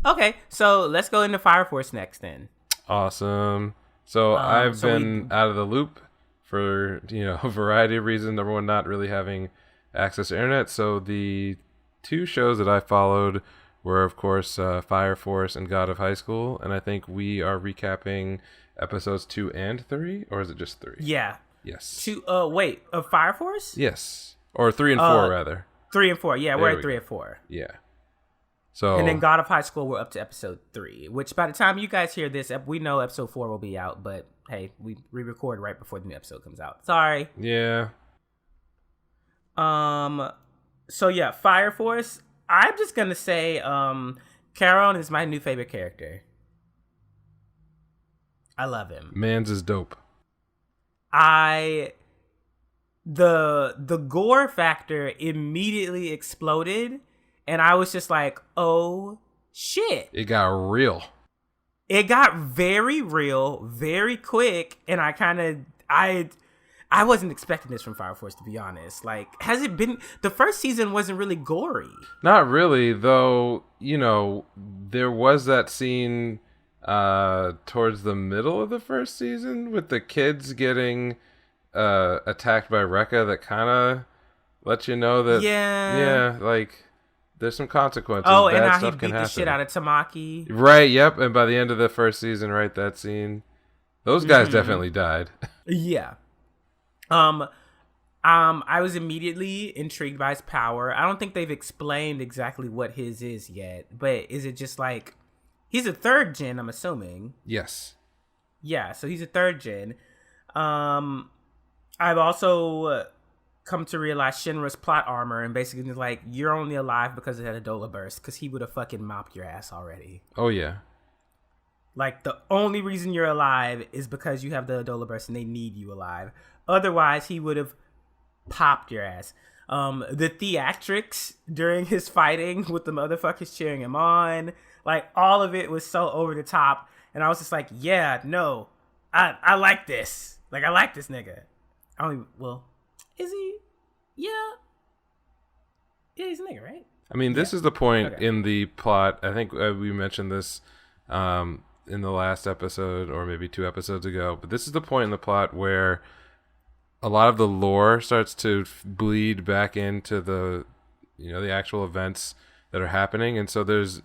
Okay, so let's go into Fire Force next then. Awesome. So I've been out of the loop for a variety of reasons. Number one, not really having access to internet. So the two shows that I followed were, of course, Fire Force and God of High School, and I think we are recapping episodes 2 and 3, or is it just 3? Yeah. Yes. Of Fire Force? Yes, or 3 and 4 rather. 3 and 4. Yeah, we're at 3 and 4. Yeah. So and then God of High School, we're up to episode 3, which by the time you guys hear this, we know episode 4 will be out, but hey, we re-record right before the new episode comes out. Sorry. Yeah. So yeah, Fire Force. I'm just gonna say, Charon is my new favorite character. I love him. Mans is dope. The gore factor immediately exploded, and I was just like, oh shit. It got real. It got very real, very quick, and I wasn't expecting this from Fire Force, to be honest. Like, has it been... The first season wasn't really gory. Not really, though, there was that scene towards the middle of the first season with the kids getting attacked by Rekka that kind of let you know that... Yeah, like, there's some consequences. Oh, Bad and how stuff he can beat the happen. shit out of Tamaki. Right, yep, and by the end of the first season, right, that scene... Those guys definitely died. Yeah. I was immediately intrigued by his power. I don't think they've explained exactly what his is yet, but is it just like he's a 3rd gen, I'm assuming? Yes. Yeah, so he's a 3rd gen. I've also come to realize Shinra's plot armor, and basically like you're only alive because it had a Dola burst, because he would have fucking mopped your ass already. Oh yeah. Like, the only reason you're alive is because you have the Dola burst and they need you alive. Otherwise, he would have popped your ass. The theatrics during his fighting with the motherfuckers cheering him on, like, all of it was so over the top. And I was just like, yeah, no, I like this. Like, I like this nigga. Is he? Yeah. Yeah, he's a nigga, right? I mean, this is the point in the plot. I think we mentioned this in the last episode, or maybe 2 episodes ago, but this is the point in the plot where a lot of the lore starts to bleed back into the actual events that are happening. And so there's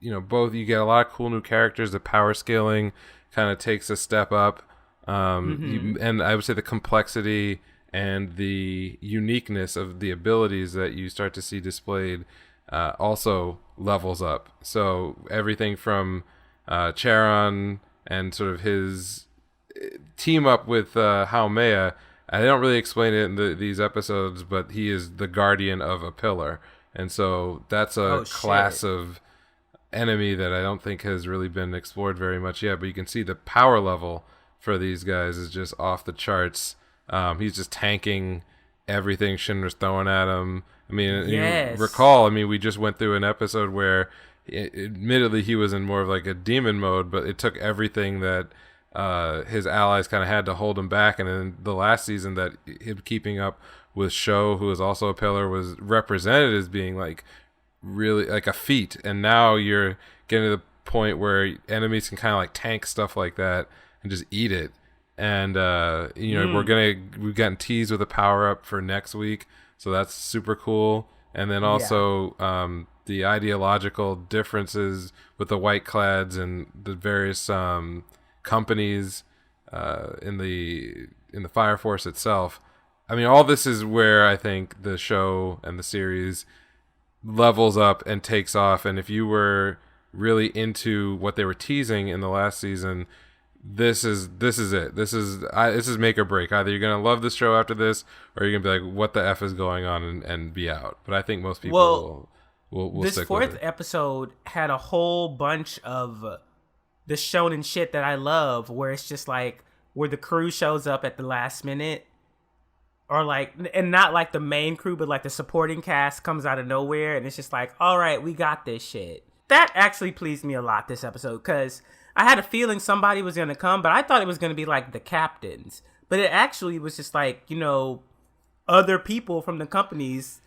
both, you get a lot of cool new characters. The power scaling kind of takes a step up, and I would say the complexity and the uniqueness of the abilities that you start to see displayed also levels up. So everything from Charon and sort of his team up with Haumea, I don't really explain it in these episodes, but he is the guardian of a pillar, and so that's a class of enemy that I don't think has really been explored very much yet. But you can see the power level for these guys is just off the charts. He's just tanking everything Shinra's throwing at him. I mean, you recall, we just went through an episode where admittedly he was in more of like a demon mode, but it took everything that his allies kind of had to hold him back. And in the last season, that him keeping up with Sho, who is also a pillar, was represented as being like really like a feat. And now you're getting to the point where enemies can kind of like tank stuff like that and just eat it. And we've gotten teased with a power up for next week, so that's super cool. And then also the ideological differences with the White Clads and the various companies in the Fire Force itself. I mean, all this is where I think the show and the series levels up and takes off. And if you were really into what they were teasing in the last season, this is it. This is make or break. Either you're gonna love this show after this, or you're gonna be like, "What the f is going on?" and be out. But I think most people will this stick fourth with it. episode had a whole bunch of the shonen shit that I love, where it's just like where the crew shows up at the last minute, or like, and not like the main crew, but like the supporting cast comes out of nowhere, and it's just like, all right, we got this shit. That actually pleased me a lot this episode, because I had a feeling somebody was going to come, but I thought it was going to be like the captains. But it actually was just like, other people from the companies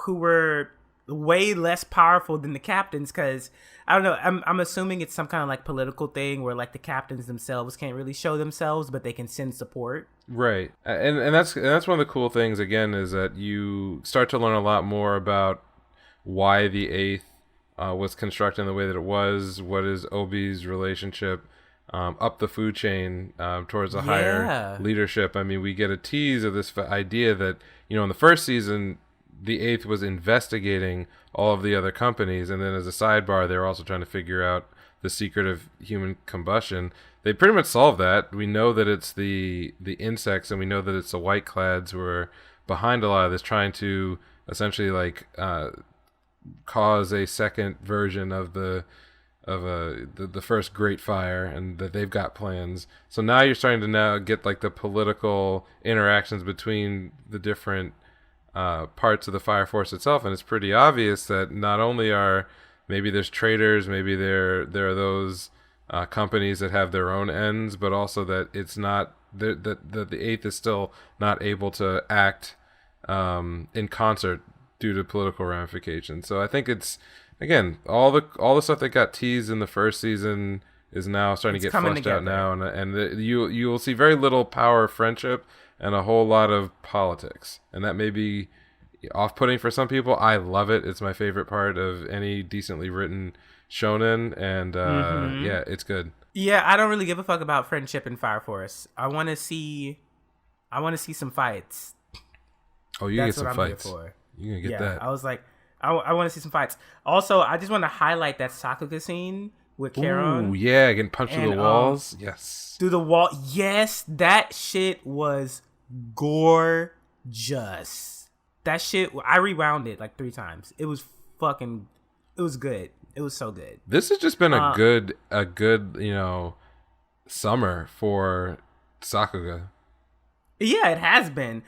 who were way less powerful than the captains, because I don't know, I'm assuming it's some kind of like political thing where like the captains themselves can't really show themselves, but they can send support. Right. And that's one of the cool things again is that you start to learn a lot more about why the Eighth was constructed in the way that it was. What is Obi's relationship up the food chain towards a higher leadership? I mean, we get a tease of this idea that, you know, in the first season, the Eighth was investigating all of the other companies, and then as a sidebar, they were also trying to figure out the secret of human combustion. They pretty much solved that. We know that it's the insects, and we know that it's the Whiteclads who are behind a lot of this, trying to essentially like cause a second version of the first Great Fire, and that they've got plans. So now you're starting to now get like the political interactions between the different parts of the Fire Force itself, and it's pretty obvious that not only are maybe there's traitors, maybe there are those companies that have their own ends, but also that it's not that the Eighth is still not able to act in concert due to political ramifications. So I think it's, again, all the stuff that got teased in the first season is now starting to get fleshed out now, and you will see very little power of friendship and a whole lot of politics, and that may be off-putting for some people. I love it. It's my favorite part of any decently written shonen, and yeah, it's good. Yeah, I don't really give a fuck about friendship in Fire Force. I want to see some fights. Oh, you get some fights. You're gonna get that. I was like, I want to see some fights. Also, I just want to highlight that Sakuga scene with Charon. Ooh, yeah, getting punched through the walls. Yes. Through the wall. Yes, that shit was gorgeous. That shit, I rewound it like 3 times. It was good. It was so good. This has just been a good, you know, summer for Sakuga. Yeah, it has been.